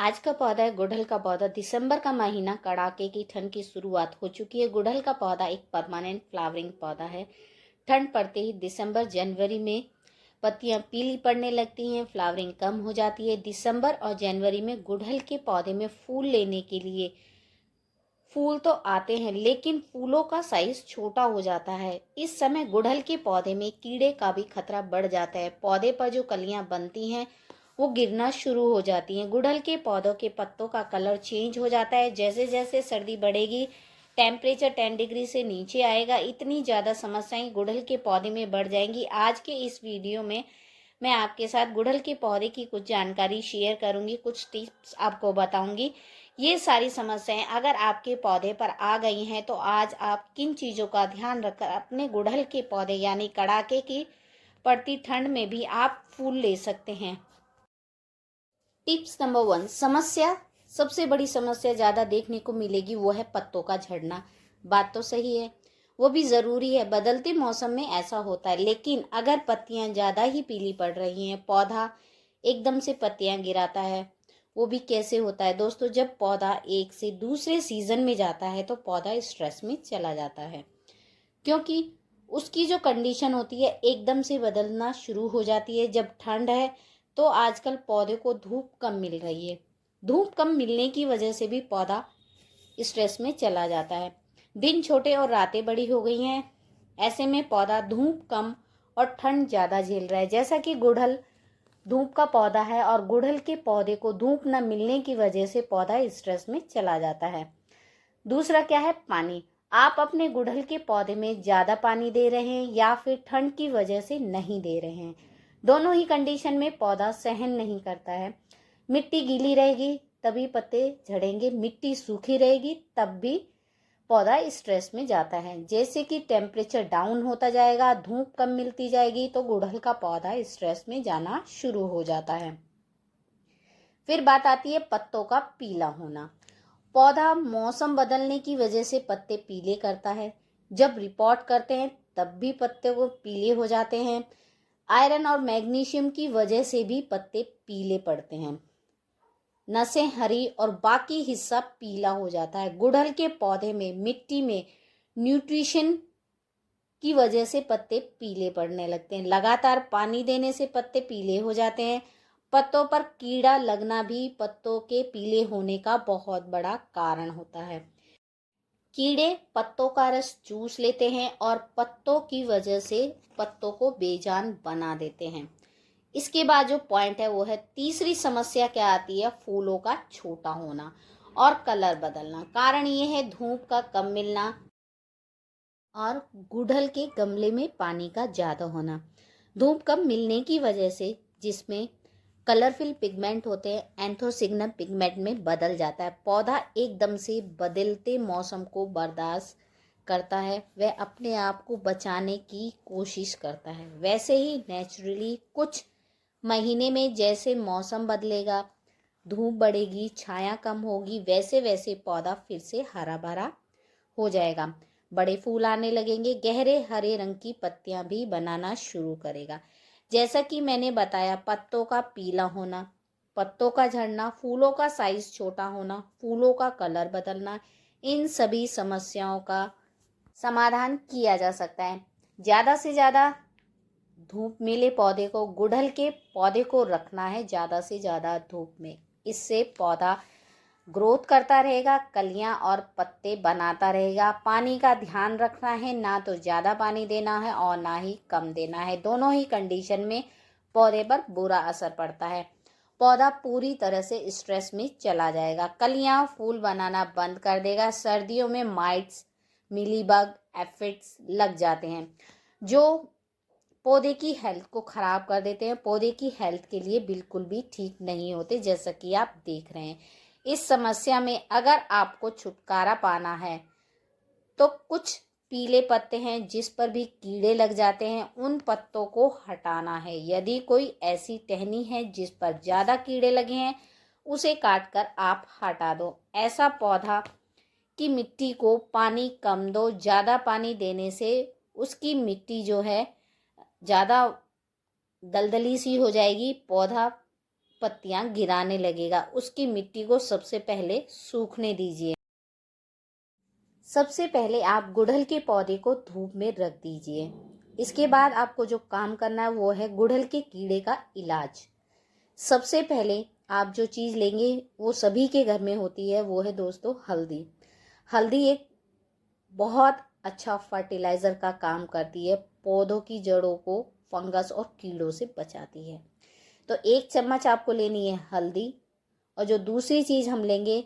आज का पौधा है गुड़हल का पौधा। दिसंबर का महीना, कड़ाके की ठंड की शुरुआत हो चुकी है। गुड़हल का पौधा एक परमानेंट फ्लावरिंग पौधा है। ठंड पड़ते ही दिसंबर जनवरी में पत्तियां पीली पड़ने लगती हैं, फ्लावरिंग कम हो जाती है। दिसंबर और जनवरी में गुड़हल के पौधे में फूल लेने के लिए फूल तो आते हैं, लेकिन फूलों का साइज छोटा हो जाता है। इस समय गुड़हल के पौधे में कीड़े का भी खतरा बढ़ जाता है। पौधे पर जो कलियां बनती हैं वो गिरना शुरू हो जाती हैं। गुड़हल के पौधों के पत्तों का कलर चेंज हो जाता है। जैसे जैसे सर्दी बढ़ेगी, टेम्परेचर 10 डिग्री से नीचे आएगा, इतनी ज़्यादा समस्याएं गुड़हल के पौधे में बढ़ जाएंगी। आज के इस वीडियो में मैं आपके साथ गुड़हल के पौधे की कुछ जानकारी शेयर करूंगी, कुछ टिप्स आपको बताऊंगी। ये सारी समस्याएं अगर आपके पौधे पर आ गई हैं तो आज आप किन चीज़ों का ध्यान रखकर अपने गुड़हल के पौधे यानी कड़ाके की पड़ती ठंड में भी आप फूल ले सकते हैं। टिप्स नंबर 1, समस्या। सबसे बड़ी समस्या ज़्यादा देखने को मिलेगी वो है पत्तों का झड़ना। बात तो सही है, वो भी ज़रूरी है, बदलते मौसम में ऐसा होता है। लेकिन अगर पत्तियां ज़्यादा ही पीली पड़ रही हैं, पौधा एकदम से पत्तियां गिराता है, वो भी कैसे होता है दोस्तों? जब पौधा एक से दूसरे सीजन में जाता है तो पौधा स्ट्रेस में चला जाता है, क्योंकि उसकी जो कंडीशन होती है एकदम से बदलना शुरू हो जाती है। जब ठंड है तो आजकल पौधे को धूप कम मिल रही है, धूप कम मिलने की वजह से भी पौधा स्ट्रेस में चला जाता है। दिन छोटे और रातें बड़ी हो गई हैं, ऐसे में पौधा धूप कम और ठंड ज़्यादा झेल रहा है। जैसा कि गुड़हल धूप का पौधा है और गुड़हल के पौधे को धूप न मिलने की वजह से पौधा स्ट्रेस में चला जाता है। दूसरा क्या है? पानी। आप अपने गुड़हल के पौधे में ज़्यादा पानी दे रहे हैं या फिर ठंड की वजह से नहीं दे रहे हैं, दोनों ही कंडीशन में पौधा सहन नहीं करता है। मिट्टी गीली रहेगी तभी पत्ते झड़ेंगे, मिट्टी सूखी रहेगी तब भी पौधा स्ट्रेस में जाता है। जैसे कि टेम्परेचर डाउन होता जाएगा, धूप कम मिलती जाएगी तो गुड़हल का पौधा स्ट्रेस में जाना शुरू हो जाता है। फिर बात आती है पत्तों का पीला होना। पौधा मौसम बदलने की वजह से पत्ते पीले करता है। जब रिपोर्ट करते हैं तब भी पत्ते वो पीले हो जाते हैं। आयरन और मैग्नीशियम की वजह से भी पत्ते पीले पड़ते हैं। नसें हरी और बाकी हिस्सा पीला हो जाता है। गुड़हल के पौधे में मिट्टी में न्यूट्रिशन की वजह से पत्ते पीले पड़ने लगते हैं। लगातार पानी देने से पत्ते पीले हो जाते हैं। पत्तों पर कीड़ा लगना भी पत्तों के पीले होने का बहुत बड़ा कारण होता है। कीड़े पत्तों का रस चूस लेते हैं और पत्तों की वजह से पत्तों को बेजान बना देते हैं। इसके बाद जो पॉइंट है वो है, तीसरी समस्या क्या आती है? फूलों का छोटा होना और कलर बदलना। कारण ये है धूप का कम मिलना और गुड़हल के गमले में पानी का ज़्यादा होना। धूप कम मिलने की वजह से जिसमें कलरफुल पिगमेंट होते हैं एंथोसिग्नम पिगमेंट में बदल जाता है। पौधा एकदम से बदलते मौसम को बर्दाश्त करता है, वह अपने आप को बचाने की कोशिश करता है। वैसे ही नेचुरली कुछ महीने में जैसे मौसम बदलेगा, धूप बढ़ेगी, छाया कम होगी, वैसे वैसे पौधा फिर से हरा भरा हो जाएगा। बड़े फूल आने लगेंगे, गहरे हरे रंग की पत्तियां भी बनाना शुरू करेगा। जैसा कि मैंने बताया, पत्तों का पीला होना, पत्तों का झड़ना, फूलों का साइज छोटा होना, फूलों का कलर बदलना, इन सभी समस्याओं का समाधान किया जा सकता है। ज़्यादा से ज़्यादा धूप मिले पौधे को, गुड़हल के पौधे को रखना है ज़्यादा से ज़्यादा धूप में। इससे पौधा ग्रोथ करता रहेगा, कलियां और पत्ते बनाता रहेगा। पानी का ध्यान रखना है, ना तो ज़्यादा पानी देना है और ना ही कम देना है। दोनों ही कंडीशन में पौधे पर बुरा असर पड़ता है। पौधा पूरी तरह से स्ट्रेस में चला जाएगा, कलियां फूल बनाना बंद कर देगा। सर्दियों में माइट्स, मिलीबग, एफिड्स लग जाते हैं जो पौधे की हेल्थ को ख़राब कर देते हैं। पौधे की हेल्थ के लिए बिल्कुल भी ठीक नहीं होते, जैसा कि आप देख रहे हैं। इस समस्या में अगर आपको छुटकारा पाना है तो कुछ पीले पत्ते हैं जिस पर भी कीड़े लग जाते हैं, उन पत्तों को हटाना है। यदि कोई ऐसी टहनी है जिस पर ज़्यादा कीड़े लगे हैं, उसे काट कर आप हटा दो। ऐसा पौधा की मिट्टी को पानी कम दो। ज़्यादा पानी देने से उसकी मिट्टी जो है ज़्यादा दलदली सी हो जाएगी, पौधा पत्तियां गिराने लगेगा। उसकी मिट्टी को सबसे पहले सूखने दीजिए। सबसे पहले आप गुड़हल के पौधे को धूप में रख दीजिए। इसके बाद आपको जो काम करना है वो है गुड़हल के कीड़े का इलाज। सबसे पहले आप जो चीज़ लेंगे वो सभी के घर में होती है, वो है दोस्तों हल्दी। हल्दी एक बहुत अच्छा फर्टिलाइज़र का काम करती है, पौधों की जड़ों को फंगस और कीड़ों से बचाती है। तो 1 चम्मच आपको लेनी है हल्दी। और जो दूसरी चीज़ हम लेंगे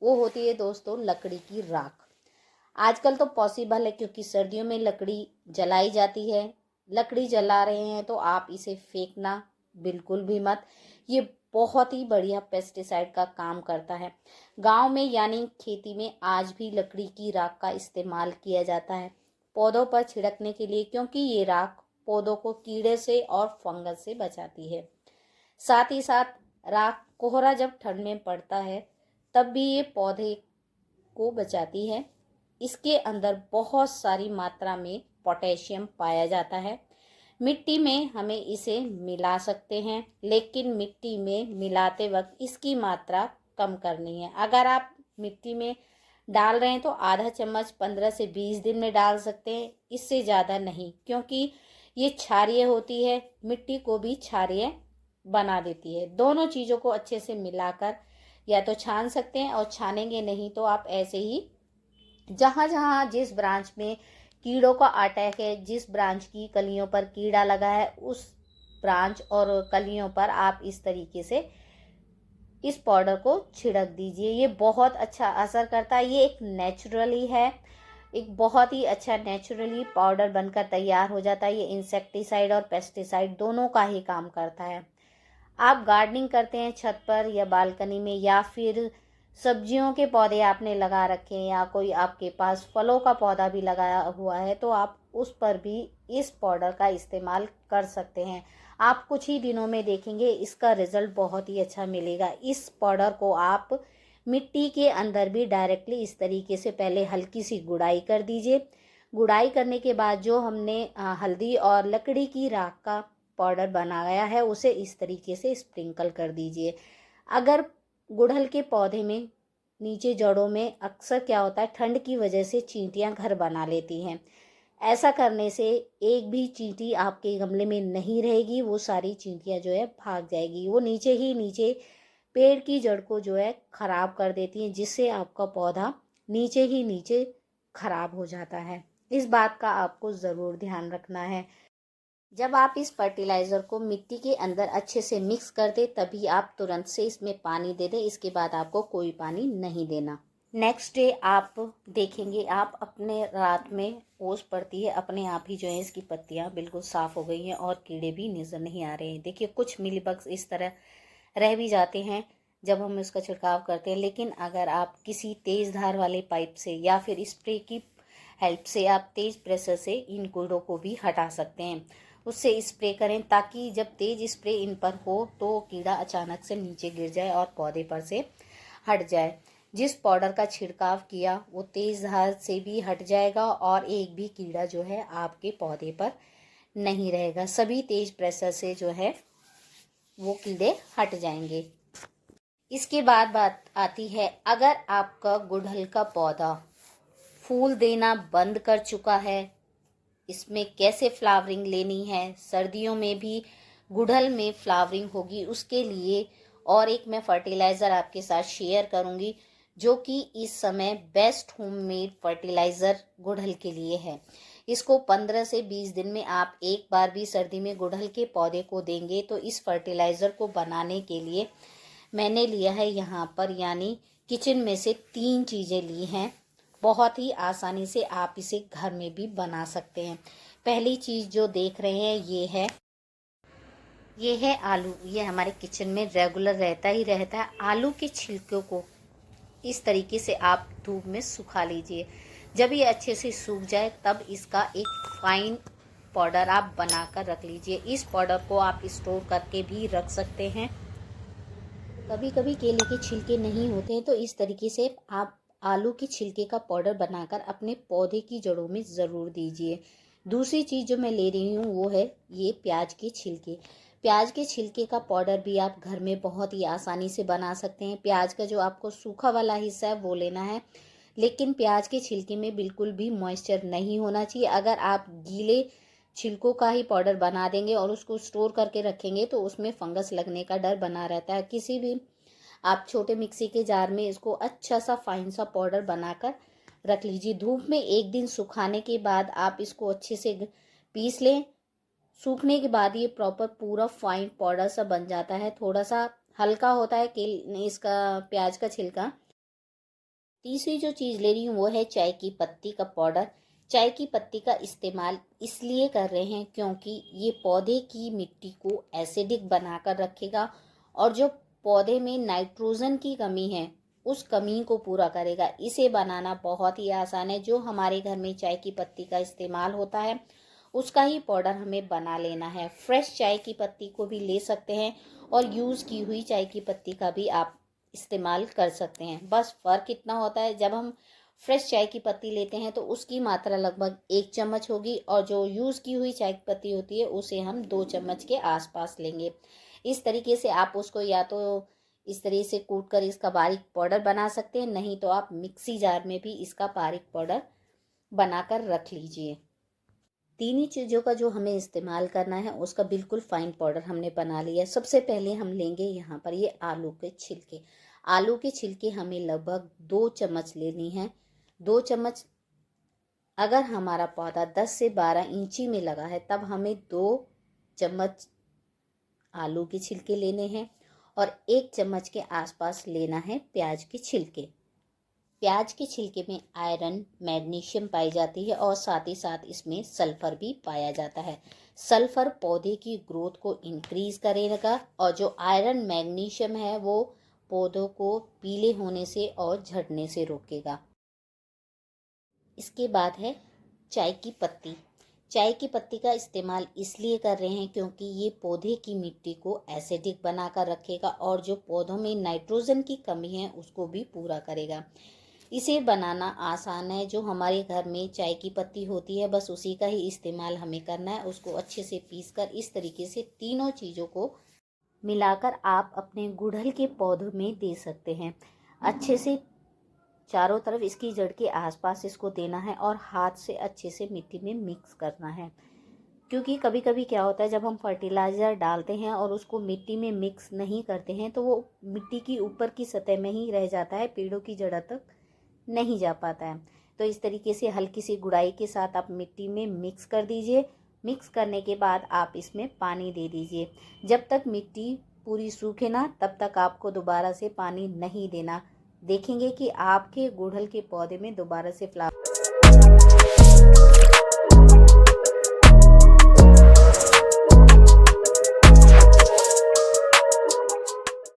वो होती है दोस्तों लकड़ी की राख। आजकल तो पॉसिबल है क्योंकि सर्दियों में लकड़ी जलाई जाती है। लकड़ी जला रहे हैं तो आप इसे फेंकना बिल्कुल भी मत। ये बहुत ही बढ़िया पेस्टिसाइड का काम करता है। गांव में यानी खेती में आज भी लकड़ी की राख का इस्तेमाल किया जाता है पौधों पर छिड़कने के लिए, क्योंकि ये राख पौधों को कीड़े से और फंगस से बचाती है। साथ ही साथ राख कोहरा जब ठंड में पड़ता है तब भी ये पौधे को बचाती है। इसके अंदर बहुत सारी मात्रा में पोटेशियम पाया जाता है। मिट्टी में हमें इसे मिला सकते हैं, लेकिन मिट्टी में मिलाते वक्त इसकी मात्रा कम करनी है। अगर आप मिट्टी में डाल रहे हैं तो आधा चम्मच 15 से 20 दिन में डाल सकते हैं, इससे ज़्यादा नहीं, क्योंकि ये क्षारीय होती है, मिट्टी को भी क्षारीय बना देती है। दोनों चीज़ों को अच्छे से मिलाकर या तो छान सकते हैं, और छानेंगे नहीं तो आप ऐसे ही जहाँ जहाँ जिस ब्रांच में कीड़ों का अटैक है, जिस ब्रांच की कलियों पर कीड़ा लगा है, उस ब्रांच और कलियों पर आप इस तरीके से इस पाउडर को छिड़क दीजिए। ये बहुत अच्छा असर करता है। ये एक नेचुरली है, एक बहुत ही अच्छा नेचुरली पाउडर बनकर तैयार हो जाता है। ये इंसेक्टिसाइड और पेस्टिसाइड दोनों का ही काम करता है। आप गार्डनिंग करते हैं छत पर या बालकनी में, या फिर सब्जियों के पौधे आपने लगा रखे हैं, या कोई आपके पास फलों का पौधा भी लगाया हुआ है, तो आप उस पर भी इस पाउडर का इस्तेमाल कर सकते हैं। आप कुछ ही दिनों में देखेंगे इसका रिज़ल्ट बहुत ही अच्छा मिलेगा। इस पाउडर को आप मिट्टी के अंदर भी डायरेक्टली इस तरीके से पहले हल्की सी गुड़ाई कर दीजिए। गुड़ाई करने के बाद जो हमने हल्दी और लकड़ी की राख का पाउडर बनाया है उसे इस तरीके से स्प्रिंकल कर दीजिए। अगर गुड़हल के पौधे में नीचे जड़ों में अक्सर क्या होता है, ठंड की वजह से चींटियां घर बना लेती हैं। ऐसा करने से एक भी चींटी आपके गमले में नहीं रहेगी, वो सारी चींटियां जो है भाग जाएगी। वो नीचे ही नीचे पेड़ की जड़ को जो है खराब कर देती हैं, जिससे आपका पौधा नीचे ही नीचे खराब हो जाता है। इस बात का आपको ज़रूर ध्यान रखना है। जब आप इस फर्टिलाइज़र को मिट्टी के अंदर अच्छे से मिक्स कर दें तभी आप तुरंत से इसमें पानी दे दें। इसके बाद आपको कोई पानी नहीं देना। नेक्स्ट डे आप देखेंगे आप अपने रात में ओस पड़ती है, अपने आप ही जो है इसकी पत्तियां बिल्कुल साफ़ हो गई हैं और कीड़े भी नज़र नहीं आ रहे हैं। देखिए कुछ मिलीबग्स इस तरह रह भी जाते हैं जब हम इसका छिड़काव करते हैं, लेकिन अगर आप किसी तेज़ धार वाले पाइप से या फिर स्प्रे की हेल्प से आप तेज़ प्रेशर से इन कीड़ों को भी हटा सकते हैं। उससे स्प्रे करें ताकि जब तेज़ स्प्रे इन पर हो तो कीड़ा अचानक से नीचे गिर जाए और पौधे पर से हट जाए। जिस पाउडर का छिड़काव किया वो तेज़ धार से भी हट जाएगा और एक भी कीड़ा जो है आपके पौधे पर नहीं रहेगा। सभी तेज़ प्रेशर से जो है वो कीड़े हट जाएंगे। इसके बाद बात आती है, अगर आपका गुड़हल का पौधा फूल देना बंद कर चुका है, इसमें कैसे फ्लावरिंग लेनी है, सर्दियों में भी गुड़हल में फ्लावरिंग होगी, उसके लिए और एक मैं फर्टिलाइज़र आपके साथ शेयर करूंगी जो कि इस समय बेस्ट होममेड फर्टिलाइज़र गुड़हल के लिए है। इसको 15 से 20 दिन में आप एक बार भी सर्दी में गुड़हल के पौधे को देंगे तो इस फर्टिलाइज़र को बनाने के लिए मैंने लिया है यहाँ पर, यानी किचन में से 3 चीज़ें ली हैं। बहुत ही आसानी से आप इसे घर में भी बना सकते हैं। पहली चीज़ जो देख रहे हैं ये है आलू। ये हमारे किचन में रेगुलर रहता ही रहता है। आलू के छिलकों को इस तरीके से आप धूप में सुखा लीजिए। जब ये अच्छे से सूख जाए तब इसका एक फाइन पाउडर आप बनाकर रख लीजिए। इस पाउडर को आप स्टोर करके भी रख सकते हैं। कभी कभी केले के छिलके नहीं होते हैं तो इस तरीके से आप आलू के छिलके का पाउडर बनाकर अपने पौधे की जड़ों में ज़रूर दीजिए। दूसरी चीज़ जो मैं ले रही हूँ वो है ये प्याज के छिलके। प्याज के छिलके का पाउडर भी आप घर में बहुत ही आसानी से बना सकते हैं। प्याज का जो आपको सूखा वाला हिस्सा है वो लेना है, लेकिन प्याज के छिलके में बिल्कुल भी मॉइस्चर नहीं होना चाहिए। अगर आप गीले छिलकों का ही पाउडर बना देंगे और उसको स्टोर करके रखेंगे तो उसमें फंगस लगने का डर बना रहता है। किसी भी आप छोटे मिक्सी के जार में इसको अच्छा सा फाइन सा पाउडर बनाकर रख लीजिए। धूप में एक दिन सुखाने के बाद आप इसको अच्छे से पीस लें। सूखने के बाद ये प्रॉपर पूरा फाइन पाउडर सा बन जाता है। थोड़ा सा हल्का होता है कि इसका प्याज का छिलका। तीसरी जो चीज़ ले रही हूँ वो है चाय की पत्ती का पाउडर। चाय की पत्ती का इस्तेमाल इसलिए कर रहे हैं क्योंकि ये पौधे की मिट्टी को एसिडिक बनाकर रखेगा और जो पौधे में नाइट्रोजन की कमी है उस कमी को पूरा करेगा। इसे बनाना बहुत ही आसान है। जो हमारे घर में चाय की पत्ती का इस्तेमाल होता है उसका ही पाउडर हमें बना लेना है। फ्रेश चाय की पत्ती को भी ले सकते हैं और यूज़ की हुई चाय की पत्ती का भी आप इस्तेमाल कर सकते हैं। बस फ़र्क इतना होता है, जब हम फ्रेश चाय की पत्ती लेते हैं तो उसकी मात्रा लगभग 1 चम्मच होगी और जो यूज़ की हुई चाय की पत्ती होती है उसे हम 2 चम्मच के आसपास लेंगे। इस तरीके से आप उसको या तो इस तरीके से कूट कर इसका बारीक पाउडर बना सकते हैं, नहीं तो आप मिक्सी जार में भी इसका बारीक पाउडर बनाकर रख लीजिए। तीन ही चीज़ों का जो हमें इस्तेमाल करना है उसका बिल्कुल फाइन पाउडर हमने बना लिया है। सबसे पहले हम लेंगे यहाँ पर ये आलू के छिलके। आलू के छिलके हमें लगभग 2 चम्मच लेनी है। 2 चम्मच, अगर हमारा पौधा 10 से 12 इंची में लगा है तब हमें 2 चम्मच आलू के छिलके लेने हैं और 1 चम्मच के आसपास लेना है प्याज के छिलके। प्याज के छिलके में आयरन, मैग्नीशियम पाई जाती है और साथ ही साथ इसमें सल्फर भी पाया जाता है। सल्फर पौधे की ग्रोथ को इंक्रीज करेगा और जो आयरन, मैग्नीशियम है वो पौधों को पीले होने से और झड़ने से रोकेगा। इसके बाद है चाय की पत्ती। चाय की पत्ती का इस्तेमाल इसलिए कर रहे हैं क्योंकि ये पौधे की मिट्टी को एसिडिक बनाकर रखेगा और जो पौधों में नाइट्रोजन की कमी है उसको भी पूरा करेगा। इसे बनाना आसान है। जो हमारे घर में चाय की पत्ती होती है बस उसी का ही इस्तेमाल हमें करना है। उसको अच्छे से पीसकर इस तरीके से तीनों चीज़ों को मिलाकर आप अपने गुड़हल के पौधों में दे सकते हैं। अच्छे से चारों तरफ इसकी जड़ के आसपास इसको देना है और हाथ से अच्छे से मिट्टी में मिक्स करना है। क्योंकि कभी कभी क्या होता है, जब हम फर्टिलाइज़र डालते हैं और उसको मिट्टी में मिक्स नहीं करते हैं तो वो मिट्टी की ऊपर की सतह में ही रह जाता है, पेड़ों की जड़ तक नहीं जा पाता है। तो इस तरीके से हल्की सी गुड़ाई के साथ आप मिट्टी में मिक्स कर दीजिए। मिक्स करने के बाद आप इसमें पानी दे दीजिए। जब तक मिट्टी पूरी सूखे ना तब तक आपको दोबारा से पानी नहीं देना। देखेंगे कि आपके गुड़हल के पौधे में दोबारा से फ्लावर